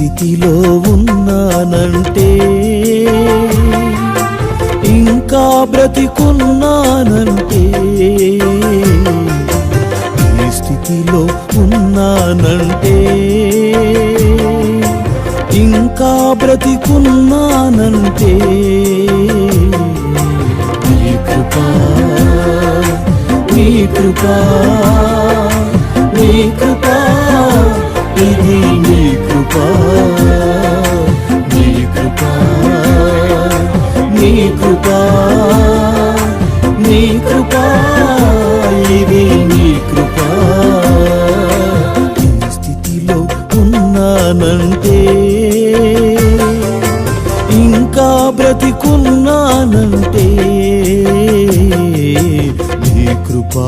స్థితిలో ఉన్నానంటే, ఇంకా బ్రతికున్నానంటే, ఈ స్థితిలో ఉన్నానంటే, ఇంకా బ్రతికున్నానంటే, నీ కృపా, నీ కృపా, నీ కృపా, ఇది నీ కృపా, నీ కృపా, నీ కృపా, నీ కృపా, ఇది నీ కృపా. ఈ స్థితిలో ఉన్నానంటే, ఇంకా బ్రతికున్నానంటే, నీ కృపా.